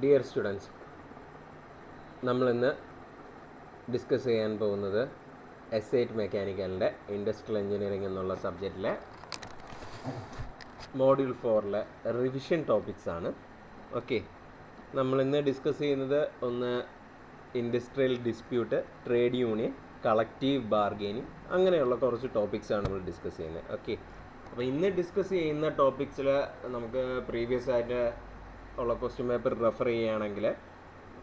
Dear students, നമ്മളിന്ന് discuss ചെയ്യാൻ പോകുന്നത് S8 മെക്കാനിക്കലിൻ്റെ ഇൻഡസ്ട്രിയൽ എഞ്ചിനീയറിംഗ് എന്നുള്ള സബ്ജക്റ്റിലെ മോഡ്യൂൾ 4-ലെ റിവിഷൻ ടോപ്പിക്സ് ആണ്. ഓക്കെ, നമ്മളിന്ന് ഡിസ്കസ് ചെയ്യുന്നത് ഒന്ന് industrial dispute, trade union, collective bargaining, അങ്ങനെയുള്ള കുറച്ച് ടോപ്പിക്സാണ് നമ്മൾ ഡിസ്കസ് ചെയ്യുന്നത്. ഓക്കെ, അപ്പോൾ ഇന്ന് ഡിസ്കസ് ചെയ്യുന്ന ടോപ്പിക്സിൽ നമുക്ക് പ്രീവിയസ് ആയിട്ട് ഉള്ള ക്വസ്റ്റ്യൻ പേപ്പർ റെഫർ ചെയ്യുകയാണെങ്കിൽ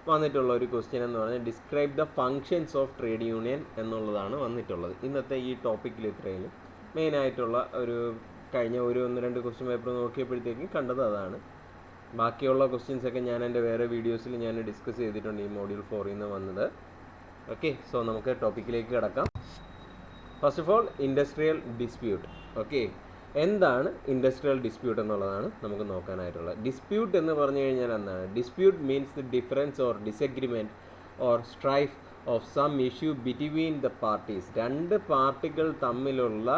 വന്നിട്ടുള്ള ഒരു ക്വസ്റ്റ്യൻ എന്ന് പറഞ്ഞാൽ describe the functions of trade union എന്നുള്ളതാണ് വന്നിട്ടുള്ളത്. ഇന്നത്തെ ഈ ടോപ്പിക്കിൽ ഇത്രയും മെയിനായിട്ടുള്ള ഒരു കഴിഞ്ഞ ഒന്ന് രണ്ട് ക്വസ്റ്റ്യൻ പേപ്പർ നോക്കിയപ്പോഴത്തേക്കും കണ്ടത് അതാണ്. ബാക്കിയുള്ള ക്വസ്റ്റ്യൻസൊക്കെ ഞാൻ എൻ്റെ വേറെ വീഡിയോസിൽ ഞാൻ ഡിസ്കസ് ചെയ്തിട്ടുണ്ട് ഈ മോഡ്യൂൾ 4-ൽ നിന്ന് വന്നത്. ഓക്കെ, സോ നമുക്ക് ടോപ്പിക്കിലേക്ക് കിടക്കാം. First of all, industrial dispute. Okay, എന്താണ് ഇൻഡസ്ട്രിയൽ ഡിസ്പ്യൂട്ട് എന്നുള്ളതാണ് നമുക്ക് നോക്കാനായിട്ടുള്ളത്. ഡിസ്പ്യൂട്ട് എന്ന് പറഞ്ഞു കഴിഞ്ഞാൽ എന്താണ്? Dispute means the difference or disagreement or strife of some issue between the parties. രണ്ട് പാർട്ടികൾ തമ്മിലുള്ള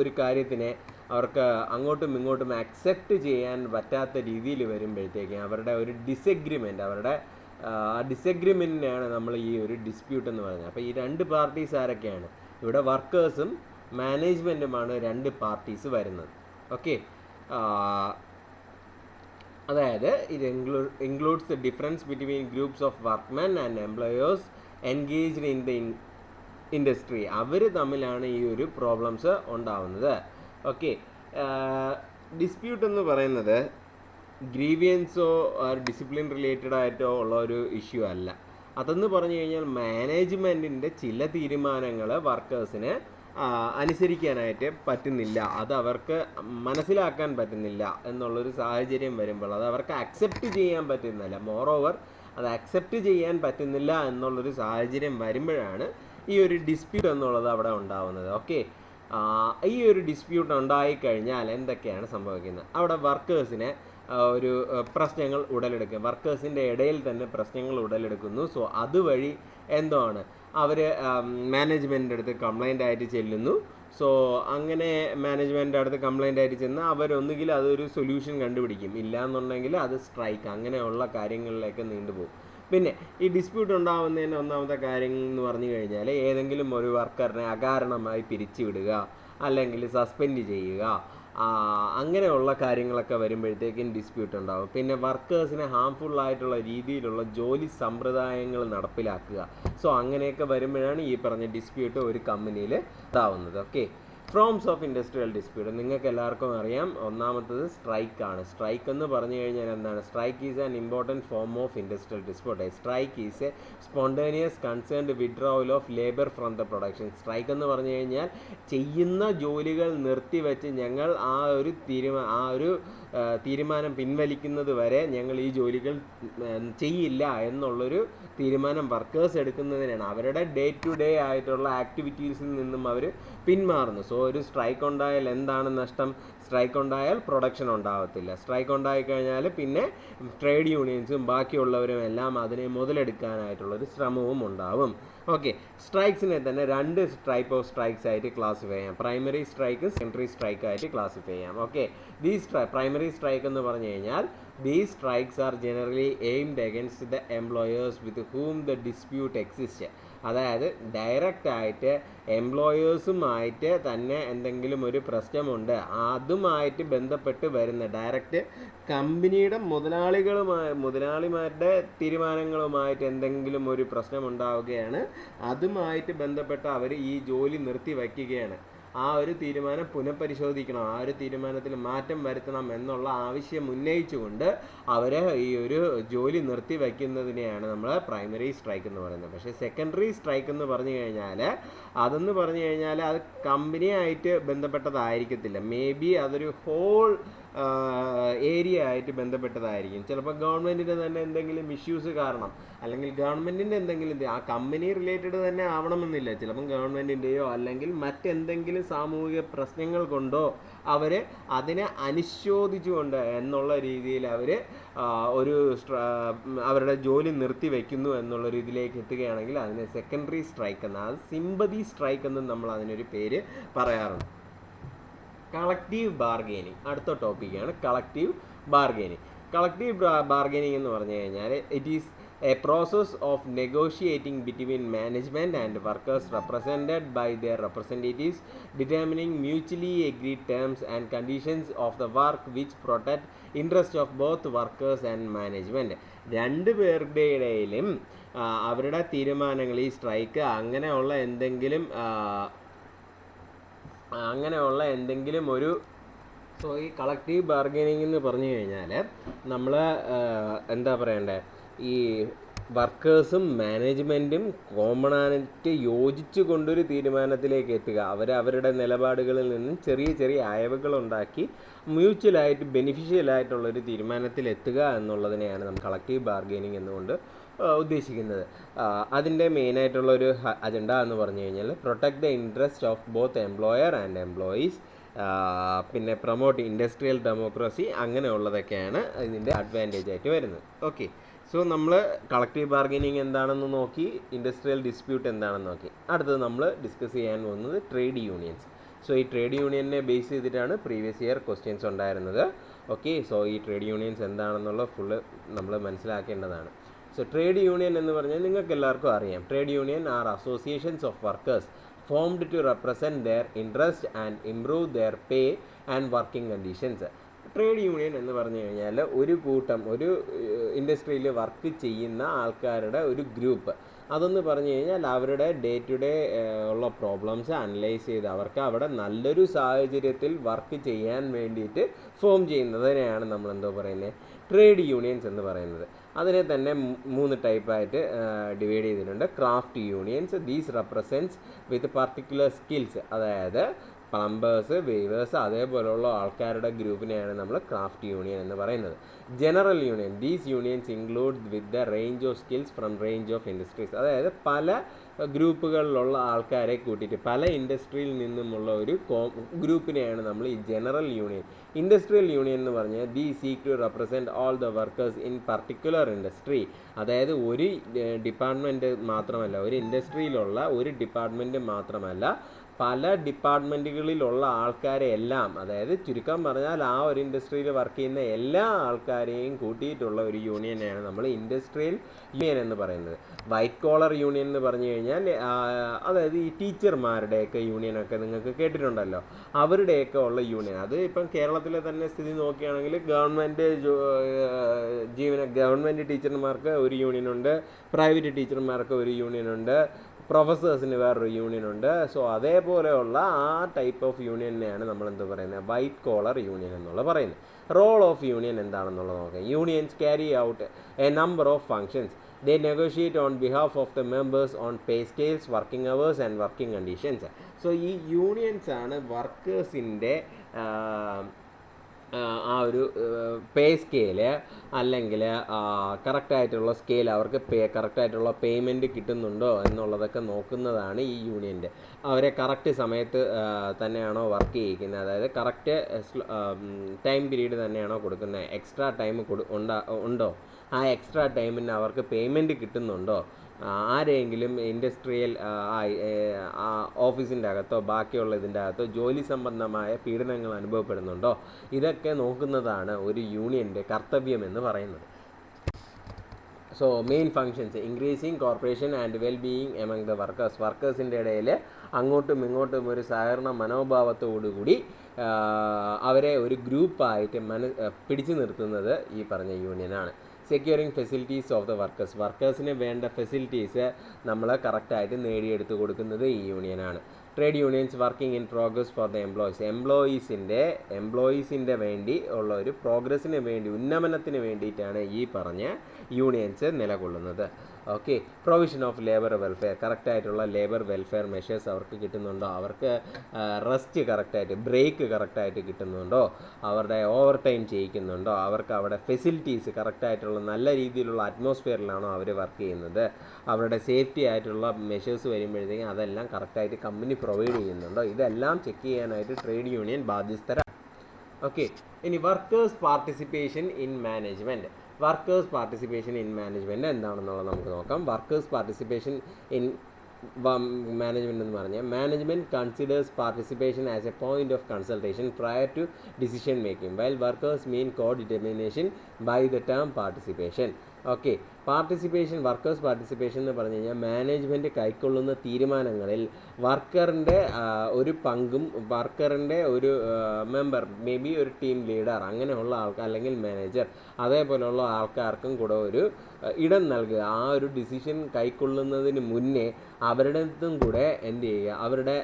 ഒരു കാര്യത്തിനെ അവർക്ക് അങ്ങോട്ടും ഇങ്ങോട്ടും അക്സെപ്റ്റ് ചെയ്യാൻ പറ്റാത്ത രീതിയിൽ വരുമ്പോഴത്തേക്കും അവരുടെ ഒരു ഡിസഗ്രിമെൻറ്റ്, അവരുടെ ഡിസഗ്രിമെൻറ്റിനെയാണ് നമ്മൾ ഈ ഒരു ഡിസ്പ്യൂട്ട് എന്ന് പറയുന്നത്. അപ്പോൾ ഈ രണ്ട് പാർട്ടീസ് ആരൊക്കെയാണ്? ഇവിടെ വർക്കേഴ്സും മാനേജ്മെൻറ്റുമാണ് രണ്ട് പാർട്ടീസ് വരുന്നത്. ഓക്കെ, അതായത് ഇത് includes the difference between groups of workmen and employers engaged in the industry. അവർ തമ്മിലാണ് ഈ ഒരു പ്രോബ്ലംസ് ഉണ്ടാവുന്നത്. ഓക്കെ, ഡിസ്പ്യൂട്ട് എന്ന് പറയുന്നത് ഗ്രീവിയൻസോ ഡിസിപ്ലിൻ റിലേറ്റഡ് ആയിട്ടോ ഉള്ള ഒരു ഇഷ്യൂ അല്ല. അതെന്ന് പറഞ്ഞു കഴിഞ്ഞാൽ മാനേജ്മെൻറ്റിൻ്റെ ചില തീരുമാനങ്ങൾ വർക്കേഴ്സിന് അനുസരിക്കാനായിട്ട് പറ്റുന്നില്ല, അത് അവർക്ക് മനസ്സിലാക്കാൻ പറ്റുന്നില്ല എന്നുള്ളൊരു സാഹചര്യം വരുമ്പോൾ, അത് അവർക്ക് അക്സെപ്റ്റ് ചെയ്യാൻ പറ്റുന്നില്ല. മോറോവർ അത് അക്സെപ്റ്റ് ചെയ്യാൻ പറ്റുന്നില്ല എന്നുള്ളൊരു സാഹചര്യം വരുമ്പോഴാണ് ഈ ഒരു ഡിസ്പ്യൂട്ട് എന്നുള്ളത് അവിടെ ഉണ്ടാവുന്നത്. ഓക്കെ, ഈ ഒരു ഡിസ്പ്യൂട്ട് ഉണ്ടായിക്കഴിഞ്ഞാൽ എന്തൊക്കെയാണ് സംഭവിക്കുന്നത്? അവിടെ വർക്കേഴ്സിനെ ഒരു പ്രശ്നങ്ങൾ ഉടലെടുക്കും, വർക്കേഴ്സിൻ്റെ ഇടയിൽ തന്നെ പ്രശ്നങ്ങൾ ഉടലെടുക്കുന്നു. സോ അതുവഴി എന്താണ് അവർ മാനേജ്മെൻറ്റിൻ്റെ അടുത്ത് കംപ്ലൈൻ്റ് ആയിട്ട് ചെല്ലുന്നു. സോ അങ്ങനെ മാനേജ്മെൻറ്റിൻ്റെ അടുത്ത് കംപ്ലൈൻ്റ് ആയിട്ട് ചെന്ന് അവരൊന്നുകിൽ അതൊരു സൊല്യൂഷൻ കണ്ടുപിടിക്കും, ഇല്ലയെന്നുണ്ടെങ്കിൽ അത് സ്ട്രൈക്ക്, അങ്ങനെയുള്ള കാര്യങ്ങളിലേക്ക് നീണ്ടുപോകും. പിന്നെ ഈ ഡിസ്പ്യൂട്ട് ഉണ്ടാകുന്നതിന് ഒന്നാമത്തെ കാര്യം എന്ന് പറഞ്ഞു കഴിഞ്ഞാൽ ഏതെങ്കിലും ഒരു വർക്കറിനെ അകാരണമായി പിരിച്ചുവിടുക, അല്ലെങ്കിൽ സസ്പെൻഡ് ചെയ്യുക, അങ്ങനെയുള്ള കാര്യങ്ങളൊക്കെ വരുമ്പോഴത്തേക്കും ഡിസ്പ്യൂട്ട് ഉണ്ടാകും. പിന്നെ വർക്കേഴ്സിന് ഹാംഫുള്ളായിട്ടുള്ള രീതിയിലുള്ള ജോലി സമ്പ്രദായങ്ങൾ നടപ്പിലാക്കുക. സോ അങ്ങനെയൊക്കെ വരുമ്പോഴാണ് ഈ പറഞ്ഞ ഡിസ്പ്യൂട്ട് ഒരു കമ്പനിയിൽ ഉണ്ടാവുന്നത്. Okay, forms of industrial dispute നിങ്ങൾക്ക് എല്ലാവർക്കും അറിയാം. ഒന്നാമത്തത് സ്ട്രൈക്കാണ്. സ്ട്രൈക്ക് എന്ന് പറഞ്ഞു കഴിഞ്ഞാൽ എന്താണ്? Strike is an important form of industrial dispute. Strike is A spontaneous concerned withdrawal of labour from the production. Strike എന്ന് പറഞ്ഞു കഴിഞ്ഞാൽ ചെയ്യുന്ന ജോലികൾ നിർത്തിവെച്ച് ഞങ്ങൾ ആ ഒരു തീരുമാനം പിൻവലിക്കുന്നത് വരെ ഞങ്ങൾ ഈ ജോലികൾ ചെയ്യില്ല എന്നുള്ളൊരു തീരുമാനം വർക്കേഴ്സ് എടുക്കുന്നതിനാണ്. അവരുടെ ഡേ ടു ഡേ ആയിട്ടുള്ള ആക്ടിവിറ്റീസിൽ നിന്നും അവർ പിന്മാറുന്നു. സോ ഒരു സ്ട്രൈക്ക് ഉണ്ടായാൽ എന്താണ് നഷ്ടം? സ്ട്രൈക്ക് ഉണ്ടായാൽ പ്രൊഡക്ഷൻ ഉണ്ടാകത്തില്ല. സ്ട്രൈക്ക് ഉണ്ടായിക്കഴിഞ്ഞാൽ പിന്നെ ട്രേഡ് യൂണിയൻസും ബാക്കിയുള്ളവരും എല്ലാം അതിനെ മുതലെടുക്കാനായിട്ടുള്ളൊരു ശ്രമവും ഉണ്ടാവും. ഓക്കെ, സ്ട്രൈക്സിനെ തന്നെ രണ്ട് ടൈപ്പ് ഓഫ് സ്ട്രൈക്സ് ആയിട്ട് ക്ലാസിഫൈ ചെയ്യാം. പ്രൈമറി സ്ട്രൈക്ക്, സെക്കൻഡറി സ്ട്രൈക്ക് ആയിട്ട് ക്ലാസിഫൈ ചെയ്യാം. ഓക്കെ, പ്രൈമറി സ്ട്രൈക്ക് എന്ന് പറഞ്ഞു കഴിഞ്ഞാൽ these strikes are generally aimed against the employers with whom the dispute exists. അതായത് ഡയറക്റ്റ് ആയിട്ട് എംപ്ലോയേഴ്സുമായിട്ട് തന്നെ എന്തെങ്കിലും ഒരു പ്രശ്നമുണ്ട്, അതുമായിട്ട് ബന്ധപ്പെട്ട് വരുന്ന ഡയറക്റ്റ് കമ്പനിയുടെ മുതലാളിമാരുടെ തീരുമാനങ്ങളുമായിട്ട് എന്തെങ്കിലും ഒരു പ്രശ്നമുണ്ടാവുകയാണ്, അതുമായിട്ട് ബന്ധപ്പെട്ട് അവർ ഈ ജോലി നിർത്തി വയ്ക്കുകയാണ്, ആ ഒരു തീരുമാനം പുനഃപരിശോധിക്കണം, ആ ഒരു തീരുമാനത്തിൽ മാറ്റം വരുത്തണം എന്നുള്ള ആവശ്യം ഉന്നയിച്ചുകൊണ്ട് അവർ ഈ ഒരു ജോലി നിർത്തി വയ്ക്കുന്നതിനെയാണ് നമ്മൾ പ്രൈമറി സ്ട്രൈക്ക് എന്ന് പറയുന്നത്. പക്ഷേ സെക്കൻഡറി സ്ട്രൈക്ക് എന്ന് പറഞ്ഞു കഴിഞ്ഞാൽ അത് കമ്പനിയായിട്ട് ബന്ധപ്പെട്ടതായിരിക്കത്തില്ല. മേ ബി അതൊരു ഹോൾ ഏരിയ ആയിട്ട് ബന്ധപ്പെട്ടതായിരിക്കും. ചിലപ്പോൾ ഗവൺമെൻറ്റിൻ്റെ തന്നെ എന്തെങ്കിലും ഇഷ്യൂസ് കാരണം, അല്ലെങ്കിൽ ഗവൺമെൻറ്റിൻ്റെ എന്തെങ്കിലും ആ കമ്പനി റിലേറ്റഡ് തന്നെ ആവണമെന്നില്ല, ചിലപ്പം ഗവൺമെൻറ്റിൻ്റെയോ അല്ലെങ്കിൽ മറ്റെന്തെങ്കിലും സാമൂഹിക പ്രശ്നങ്ങൾ കൊണ്ടോ അവർ അതിനെ അനുശോചിച്ചുകൊണ്ട് എന്നുള്ള രീതിയിൽ അവർ അവരുടെ ജോലി നിർത്തി വയ്ക്കുന്നു എന്നുള്ള രീതിയിലേക്ക് എത്തുകയാണെങ്കിൽ അതിനെ സെക്കൻഡറി സ്ട്രൈക്ക് എന്ന്, അത് സിമ്പതി സ്ട്രൈക്ക് എന്നും നമ്മൾ അതിനൊരു പേര് പറയാറുണ്ട്. കളക്റ്റീവ് ബാർഗെയിനിങ് അടുത്ത ടോപ്പിക്കാണ് കളക്റ്റീവ് ബാർഗെയിനിങ്. കളക്റ്റീവ് ബാർഗെയിനിങ് എന്ന് പറഞ്ഞു കഴിഞ്ഞാൽ it is a process of negotiating between management and workers represented by their representatives determining mutually agreed terms and conditions of the work which protect interest of both workers and management. രണ്ട് പേരുടെ ഇടയിലും അവരുടെ തീരുമാനങ്ങൾ, ഈ strike അങ്ങനെയുള്ള എന്തെങ്കിലും ഒരു ഈ കളക്റ്റീവ് ബാർഗെയിനിങ് എന്ന് പറഞ്ഞു കഴിഞ്ഞാൽ നമ്മൾ എന്താ പറയണ്ടേ, ഈ വർക്കേഴ്സും മാനേജ്മെൻറ്റും കോമണായിട്ട് യോജിച്ചു കൊണ്ടൊരു തീരുമാനത്തിലേക്ക് എത്തുക. അവരുടെ നിലപാടുകളിൽ നിന്നും ചെറിയ ചെറിയ അയവുകളുണ്ടാക്കി മ്യൂച്വലായിട്ട് ബെനിഫിഷ്യലായിട്ടുള്ളൊരു തീരുമാനത്തിലെത്തുക എന്നുള്ളതിനെയാണ് നമ്മൾ കളക്റ്റീവ് ബാർഗെയിനിങ് എന്നുകൊണ്ട് ഉദ്ദേശിക്കുന്നത്. അതിൻ്റെ മെയിനായിട്ടുള്ളൊരു അജണ്ട എന്ന് പറഞ്ഞു കഴിഞ്ഞാൽ protect the interest of both employer and employees, പിന്നെ പ്രൊമോട്ട് ഇൻഡസ്ട്രിയൽ ഡെമോക്രസി, അങ്ങനെയുള്ളതൊക്കെയാണ് ഇതിൻ്റെ അഡ്വാൻറ്റേജ് ആയിട്ട് വരുന്നത്. ഓക്കെ, സോ നമ്മൾ കളക്റ്റീവ് ബാർഗെയിനിങ് എന്താണെന്ന് നോക്കി, ഇൻഡസ്ട്രിയൽ ഡിസ്പ്യൂട്ട് എന്താണെന്ന് നോക്കി. അടുത്തത് നമ്മൾ ഡിസ്കസ് ചെയ്യാൻ പോകുന്നത് ട്രേഡ് യൂണിയൻസ്. സോ ഈ ട്രേഡ് യൂണിയനെ ബേസ് ചെയ്തിട്ടാണ് പ്രീവിയസ് ഇയർ ക്വസ്റ്റ്യൻസ് ഉണ്ടായിരുന്നത്. ഓക്കെ, സോ ഈ ട്രേഡ് യൂണിയൻസ് എന്താണെന്നുള്ള ഫുള്ള് നമ്മൾ മനസ്സിലാക്കേണ്ടതാണ്. സോ ട്രേഡ് യൂണിയൻ എന്ന് പറഞ്ഞാൽ നിങ്ങൾക്ക് എല്ലാവർക്കും അറിയാം, trade union are associations of workers formed to represent their interest and improve their pay and working conditions. Trade union എന്ന് പറഞ്ഞു കഴിഞ്ഞാൽ ഒരു കൂട്ടം, ഒരു ഇൻഡസ്ട്രിയിൽ വർക്ക് ചെയ്യുന്ന ആൾക്കാരുടെ ഒരു ഗ്രൂപ്പ്. അതെന്ന് പറഞ്ഞു കഴിഞ്ഞാൽ അവരുടെ ഡേ ടു ഡേ ഉള്ള പ്രോബ്ലംസ് അനലൈസ് ചെയ്ത് അവർക്ക് അവിടെ നല്ലൊരു സാഹചര്യത്തിൽ വർക്ക് ചെയ്യാൻ വേണ്ടിയിട്ട് ഫോം ചെയ്യുന്നതിനെയാണ് നമ്മൾ എന്തോ പറയുന്നത്, ട്രേഡ് യൂണിയൻസ് എന്ന് പറയുന്നത്. അതിനെ തന്നെ 3 ടൈപ്പായിട്ട് ഡിവൈഡ് ചെയ്തിട്ടുണ്ട്. Craft unions, these represents with particular skills, അതായത് പ്ലംബേഴ്സ്, വെയ്വേഴ്സ്, അതേപോലെയുള്ള ആൾക്കാരുടെ ഗ്രൂപ്പിനെയാണ് നമ്മൾ ക്രാഫ്റ്റ് യൂണിയൻ എന്ന് പറയുന്നത്. General union, these unions include with the range of skills from range of industries, അതായത് പല ഗ്രൂപ്പുകളിലുള്ള ആൾക്കാരെ കൂട്ടിയിട്ട് പല ഇൻഡസ്ട്രിയിൽ നിന്നുമുള്ള ഒരു ഗ്രൂപ്പിനെയാണ് നമ്മൾ ഈ ജനറൽ യൂണിയൻ. ഇൻഡസ്ട്രിയൽ യൂണിയൻ എന്ന് പറഞ്ഞാൽ they seek to represent all the workers in particular industry, അതായത് ഒരു ഡിപ്പാർട്ട്മെൻറ്റ് മാത്രമല്ല, ഒരു ഇൻഡസ്ട്രിയിലുള്ള ഒരു ഡിപ്പാർട്ട്മെൻറ്റ് മാത്രമല്ല, പല ഡിപ്പാർട്ട്മെൻറ്റുകളിലുള്ള ആൾക്കാരെ എല്ലാം, അതായത് ചുരുക്കം പറഞ്ഞാൽ ആ ഒരു ഇൻഡസ്ട്രിയിൽ വർക്ക് ചെയ്യുന്ന എല്ലാ ആൾക്കാരെയും കൂട്ടിയിട്ടുള്ള ഒരു യൂണിയനെയാണ് നമ്മൾ ഇൻഡസ്ട്രിയൽ യൂണിയൻ എന്ന് പറയുന്നത്. വൈറ്റ് കോളർ യൂണിയൻ എന്ന് പറഞ്ഞു കഴിഞ്ഞാൽ അതായത് ഈ ടീച്ചർമാരുടെയൊക്കെ യൂണിയനൊക്കെ നിങ്ങൾക്ക് കേട്ടിട്ടുണ്ടല്ലോ, അവരുടെയൊക്കെ ഉള്ള യൂണിയൻ. അത് ഇപ്പം കേരളത്തിലെ തന്നെ സ്ഥിതി നോക്കുകയാണെങ്കിൽ ഗവൺമെൻറ് ടീച്ചർമാർക്ക് ഒരു യൂണിയനുണ്ട്, പ്രൈവറ്റ് ടീച്ചർമാർക്ക് ഒരു യൂണിയനുണ്ട്, പ്രൊഫസേഴ്സിന് വേറൊരു യൂണിയനുണ്ട്. സോ അതേപോലെയുള്ള ആ ടൈപ്പ് ഓഫ് യൂണിയനെയാണ് നമ്മൾ എന്ത് പറയുന്നത്, വൈറ്റ് കോളർ യൂണിയൻ എന്നുള്ള പറയുന്നത്. റോൾ ഓഫ് യൂണിയൻ എന്താണെന്നുള്ളത് നോക്കാം. Unions carry out A number of functions. They negotiate on behalf of the members on pay scales, working hours and working conditions. So ഈ unions ആണ് വർക്കേഴ്സിൻ്റെ ആ ഒരു പേ സ്കെയില് അല്ലെങ്കിൽ കറക്റ്റായിട്ടുള്ള സ്കെയിൽ, അവർക്ക് കറക്റ്റായിട്ടുള്ള പേയ്മെൻറ്റ് കിട്ടുന്നുണ്ടോ എന്നുള്ളതൊക്കെ നോക്കുന്നതാണ് ഈ യൂണിയൻ്റെ. അവരെ കറക്റ്റ് സമയത്ത് തന്നെയാണോ വർക്ക് ചെയ്യിക്കുന്നത്, അതായത് കറക്റ്റ് ടൈം പീരീഡ് തന്നെയാണോ കൊടുക്കുന്നത്, എക്സ്ട്രാ ടൈം ഉണ്ടോ, ആ എക്സ്ട്രാ ടൈമിന് അവർക്ക് പേയ്മെൻറ്റ് കിട്ടുന്നുണ്ടോ, ആരെങ്കിലും ഇൻഡസ്ട്രിയൽ ഓഫീസിൻ്റെ അകത്തോ ബാക്കിയുള്ള ഇതിൻ്റെ അകത്തോ ജോലി സംബന്ധമായ പീഡനങ്ങൾ അനുഭവപ്പെടുന്നുണ്ടോ, ഇതൊക്കെ നോക്കുന്നതാണ് ഒരു യൂണിയൻ്റെ കർത്തവ്യം എന്ന് പറയുന്നത്. So main functions: increasing corporation and well being among the workers. വർക്കേഴ്സിൻ്റെ ഇടയിൽ അങ്ങോട്ടും ഇങ്ങോട്ടും ഒരു സഹകരണ മനോഭാവത്തോടുകൂടി അവരെ ഒരു ഗ്രൂപ്പായിട്ട് പിടിച്ചു നിർത്തുന്നത് ഈ പറഞ്ഞ യൂണിയനാണ്. Securing facilities of the workers. വർക്കേഴ്സിന് വേണ്ട ഫെസിലിറ്റീസ് നമ്മൾ കറക്റ്റായിട്ട് നേടിയെടുത്ത് കൊടുക്കുന്നത് ഈ യൂണിയനാണ്. Trade unions working in progress for the employees. എംപ്ലോയീസിൻ്റെ വേണ്ടി ഉള്ള ഒരു പ്രോഗ്രസ്സിന് വേണ്ടി, ഉന്നമനത്തിന് വേണ്ടിയിട്ടാണ് ഈ പറഞ്ഞ യൂണിയൻസ് നിലകൊള്ളുന്നത്. Okay, provision of labour welfare. കറക്റ്റായിട്ടുള്ള ലേബർ വെൽഫെയർ മെഷേഴ്സ് അവർക്ക് കിട്ടുന്നുണ്ടോ, അവർക്ക് റെസ്റ്റ് കറക്റ്റായിട്ട്, ബ്രേക്ക് കറക്റ്റായിട്ട് കിട്ടുന്നുണ്ടോ, അവരുടെ ഓവർ ടൈം ചെയ്യിക്കുന്നുണ്ടോ, അവർക്ക് അവിടെ ഫെസിലിറ്റീസ് കറക്റ്റായിട്ടുള്ള നല്ല രീതിയിലുള്ള അറ്റ്മോസ്ഫിയറിലാണോ അവർ വർക്ക് ചെയ്യുന്നത്, അവരുടെ സേഫ്റ്റി ആയിട്ടുള്ള മെഷേഴ്സ് വരുമ്പോഴത്തേക്കും അതെല്ലാം കറക്റ്റായിട്ട് കമ്പനി പ്രൊവൈഡ് ചെയ്യുന്നുണ്ടോ, ഇതെല്ലാം ചെക്ക് ചെയ്യാനായിട്ട് ട്രേഡ് യൂണിയൻ ബാധ്യസ്ഥരാണ്. ഓക്കെ, ഇനി workers participation in management. Workers participation in management എന്താണെന്നുള്ളത് നമുക്ക് നോക്കാം. വർക്കേഴ്സ് പാർട്ടിസിപ്പേഷൻ ഇൻ മാനേജ്മെൻറ്റ് എന്ന് പറഞ്ഞാൽ management considers participation as a point of consultation prior to decision making while workers mean co determination by the term participation. Okay, workers participation എന്ന് പറഞ്ഞു കഴിഞ്ഞാൽ management കൈക്കൊള്ളുന്ന തീരുമാനങ്ങളിൽ വർക്കറിൻ്റെ ഒരു പങ്കും വർക്കറിൻ്റെ ഒരു മെമ്പർ, മേ ബി ഒരു team leader, അങ്ങനെയുള്ള ആൾക്കാർ അല്ലെങ്കിൽ മാനേജർ, അതേപോലെയുള്ള ആൾക്കാർക്കും കൂടെ ഒരു ഇടം നൽകുക. ആ ഒരു ഡിസിഷൻ കൈക്കൊള്ളുന്നതിന് മുന്നേ അവരുടെ അടുത്തും കൂടെ എന്ത് ചെയ്യുക, അവരുടെ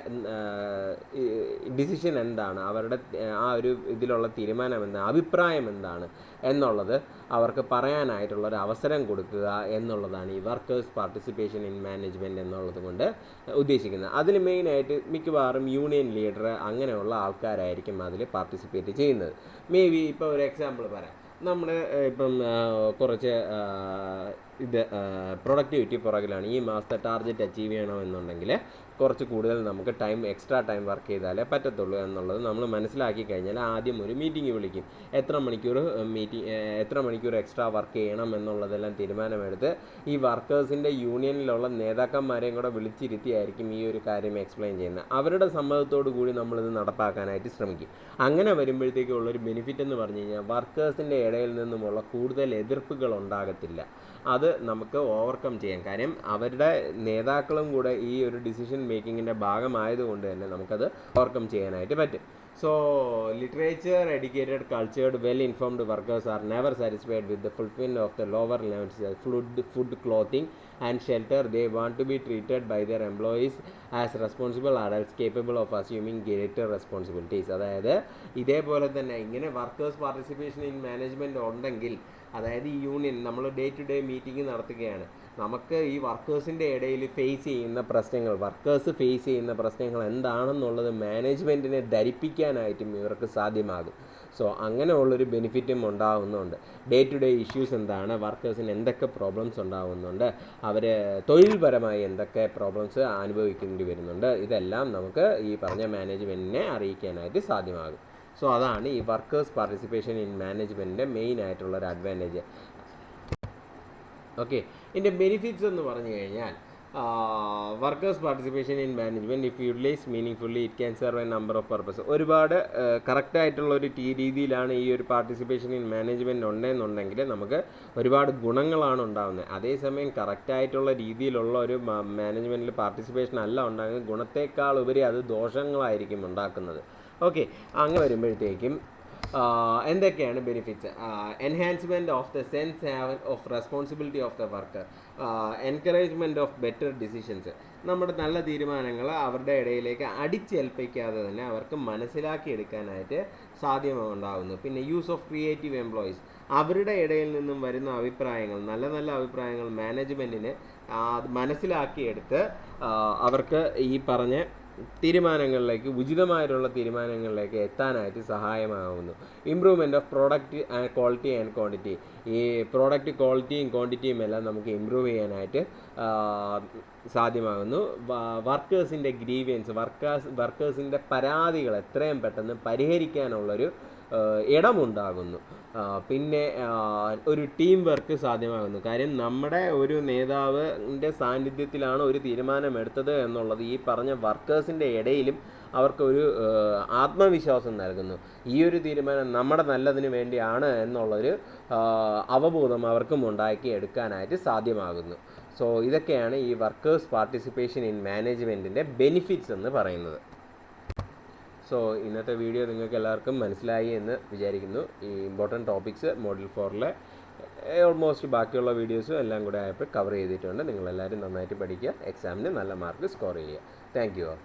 ഡിസിഷൻ എന്താണ്, അവരുടെ ആ ഒരു ഇതിലുള്ള തീരുമാനം എന്താണ്, അഭിപ്രായം എന്താണ് എന്നുള്ളത് അവർക്ക് പറയാനായിട്ടുള്ളൊരു അവസരം കൊടുക്കുക എന്നുള്ളതാണ് ഈ വർക്കേഴ്സ് പാർട്ടിസിപ്പേഷൻ ഇൻ മാനേജ്മെൻറ്റ് എന്നുള്ളത് കൊണ്ട് ഉദ്ദേശിക്കുന്നത്. അതിൽ മെയിനായിട്ട് മിക്കവാറും യൂണിയൻ ലീഡർ അങ്ങനെയുള്ള ആൾക്കാരായിരിക്കും അതിൽ പാർട്ടിസിപ്പേറ്റ് ചെയ്യുന്നത്. മേ ബി ഇപ്പോൾ ഒരു എക്സാമ്പിൾ പറയാം. നമ്മൾ ഇപ്പം കുറച്ച് പ്രൊഡക്ടിവിറ്റി പുറകിലാണ്, ഈ മാസത്തെ ടാർഗറ്റ് അച്ചീവ് ചെയ്യണമെന്നുണ്ടെങ്കിൽ കുറച്ച് കൂടുതൽ നമുക്ക് എക്സ്ട്രാ ടൈം വർക്ക് ചെയ്താലേ പറ്റത്തുള്ളൂ എന്നുള്ളത് നമ്മൾ മനസ്സിലാക്കി കഴിഞ്ഞാൽ ആദ്യം ഒരു മീറ്റിംഗ് വിളിക്കും. എത്ര മണിക്കൂർ എക്സ്ട്രാ വർക്ക് ചെയ്യണം എന്നുള്ളതെല്ലാം തീരുമാനമെടുത്ത് ഈ വർക്കേഴ്സിൻ്റെ യൂണിയനിലുള്ള നേതാക്കന്മാരെയും കൂടെ വിളിച്ചിരുത്തിയായിരിക്കും ഈ ഒരു കാര്യം എക്സ്പ്ലെയിൻ ചെയ്യുന്നത്. അവരുടെ സമ്മതത്തോടു കൂടി നമ്മളിത് നടപ്പാക്കാനായിട്ട് ശ്രമിക്കും. അങ്ങനെ വരുമ്പോഴത്തേക്കുള്ളൊരു ബെനിഫിറ്റ് എന്ന് പറഞ്ഞു കഴിഞ്ഞാൽ വർക്കേഴ്സിൻ്റെ ഇടയിൽ നിന്നുമുള്ള കൂടുതൽ എതിർപ്പുകൾ ഉണ്ടാകത്തില്ല. അത് നമുക്ക് ഓവർകം ചെയ്യാം. കാര്യം അവരുടെ നേതാക്കളും കൂടെ ഈ ഒരു ഡിസിഷൻ മേക്കിങ്ങിൻ്റെ ഭാഗമായതുകൊണ്ട് തന്നെ നമുക്കത് ഓവർകം ചെയ്യാനായിട്ട് പറ്റും. So, literature, educated, cultured, well-informed workers are never satisfied with the fulfillment of the lower levels of food, clothing and shelter. They want to be treated by their employees as responsible adults capable of assuming greater responsibilities. അതായത് ഇതേപോലെ തന്നെ ഇങ്ങനെ workers participation in management ഉണ്ടെങ്കിൽ, അതായത് ഈ union നമ്മൾ day to day meeting നടത്തുകയാണ്, നമുക്ക് ഈ വർക്കേഴ്സിൻ്റെ ഇടയിൽ വർക്കേഴ്സ് ഫേസ് ചെയ്യുന്ന പ്രശ്നങ്ങൾ എന്താണെന്നുള്ളത് മാനേജ്മെൻറ്റിനെ ധരിപ്പിക്കാനായിട്ടും ഇവർക്ക് സാധ്യമാകും. സോ അങ്ങനെയുള്ളൊരു ബെനിഫിറ്റും ഉണ്ടാകുന്നുണ്ട്. ഡേ ടു ഡേ ഇഷ്യൂസ് എന്താണ്, വർക്കേഴ്സിന് എന്തൊക്കെ പ്രോബ്ലംസ് ഉണ്ടാകുന്നുണ്ട്, അവർ തൊഴിൽപരമായി എന്തൊക്കെ പ്രോബ്ലംസ് അനുഭവിക്കേണ്ടി വരുന്നുണ്ട്, ഇതെല്ലാം നമുക്ക് ഈ പറഞ്ഞ മാനേജ്മെൻറ്റിനെ അറിയിക്കാനായിട്ട് സാധ്യമാകും. സോ അതാണ് ഈ വർക്കേഴ്സ് പാർട്ടിസിപ്പേഷൻ ഇൻ മാനേജ്മെൻറ്റിൻ്റെ മെയിൻ ആയിട്ടുള്ളൊരു അഡ്വാൻറ്റേജ്. ഓക്കെ, ഇതിൻ്റെ ബെനിഫിറ്റ്സ് എന്ന് പറഞ്ഞു കഴിഞ്ഞാൽ workers participation in management if utilise meaning it can serve a number of purpose. ഒരുപാട് കറക്റ്റായിട്ടുള്ളൊരു രീതിയിലാണ് ഈ ഒരു പാർട്ടിസിപ്പേഷൻ ഇൻ മാനേജ്മെൻറ്റ് ഉണ്ടെന്നുണ്ടെങ്കിൽ നമുക്ക് ഒരുപാട് ഗുണങ്ങളാണ് ഉണ്ടാകുന്നത്. അതേസമയം കറക്റ്റായിട്ടുള്ള രീതിയിലുള്ള ഒരു മാനേജ്മെൻറ്റിൽ പാർട്ടിസിപ്പേഷൻ അല്ല ഉണ്ടാകുന്നത്, ഗുണത്തേക്കാൾ ഉപരി അത് ദോഷങ്ങളായിരിക്കും ഉണ്ടാക്കുന്നത്. ഓക്കെ, അങ്ങനെ വരുമ്പോഴത്തേക്കും എന്തൊക്കെയാണ് benefits? Enhancement of the sense of responsibility of the worker, encouragement of better decisions. നമ്മുടെ നല്ല തീരുമാനങ്ങൾ അവരുടെ ഇടയിലേക്ക് അടിച്ചേൽപ്പിക്കാതെ തന്നെ അവർക്ക് മനസ്സിലാക്കിയെടുക്കാനായിട്ട് സാധ്യമുണ്ടാകുന്നു. പിന്നെ യൂസ് ഓഫ് ക്രിയേറ്റീവ് എംപ്ലോയീസ്, അവരുടെ ഇടയിൽ നിന്നും വരുന്ന അഭിപ്രായങ്ങൾ, നല്ല നല്ല അഭിപ്രായങ്ങൾ മാനേജ്മെൻറ്റിന് മനസ്സിലാക്കിയെടുത്ത് അവർക്ക് ഈ പറഞ്ഞ ഉചിതമായിട്ടുള്ള തീരുമാനങ്ങളിലേക്ക് എത്താനായിട്ട് സഹായമാകുന്നു. Improvement of product quality and quantity, ഈ പ്രോഡക്റ്റ് ക്വാളിറ്റിയും ക്വാണ്ടിറ്റിയും എല്ലാം നമുക്ക് ഇമ്പ്രൂവ് ചെയ്യാനായിട്ട് സാധ്യമാകുന്നു. വർക്കേഴ്സിൻ്റെ ഗ്രീവിയൻസ്, വർക്കേഴ്സിൻ്റെ പരാതികൾ എത്രയും പെട്ടെന്ന് പരിഹരിക്കാനുള്ളൊരു ഇടമുണ്ടാകുന്നു. പിന്നെ ഒരു ടീം വർക്ക് സാധ്യമാകുന്നു. കാര്യം നമ്മുടെ ഒരു നേതാവിൻ്റെ സാന്നിധ്യത്തിലാണ് ഒരു തീരുമാനമെടുത്തത് എന്നുള്ളത് ഈ പറഞ്ഞ വർക്കേഴ്സിൻ്റെ ഇടയിലും അവർക്കൊരു ആത്മവിശ്വാസം നൽകുന്നു. ഈ ഒരു തീരുമാനം നമ്മുടെ നല്ലതിന് വേണ്ടിയാണ് എന്നുള്ളൊരു അവബോധം അവർക്കും ഉണ്ടാക്കി എടുക്കാനായിട്ട് സാധ്യമാകുന്നു. സോ ഇതൊക്കെയാണ് ഈ വർക്കേഴ്സ് പാർട്ടിസിപ്പേഷൻ ഇൻ മാനേജ്മെൻറ്റിൻ്റെ ബെനിഫിറ്റ്സ് എന്ന് പറയുന്നത്. സോ ഇന്നത്തെ വീഡിയോ നിങ്ങൾക്ക് എല്ലാവർക്കും മനസ്സിലായി എന്ന് വിചാരിക്കുന്നു. ഈ ഇമ്പോർട്ടൻറ്റ് ടോപ്പിക്സ് മോഡ്യൂൾ 4 ഓൾമോസ്റ്റ് ബാക്കിയുള്ള വീഡിയോസും എല്ലാം കൂടെ ആയപ്പോൾ കവർ ചെയ്തിട്ടുണ്ട്. നിങ്ങളെല്ലാവരും നന്നായിട്ട് പഠിക്കുക, എക്സാമിന് നല്ല മാർക്ക് സ്കോർ ചെയ്യുക. Thank you all.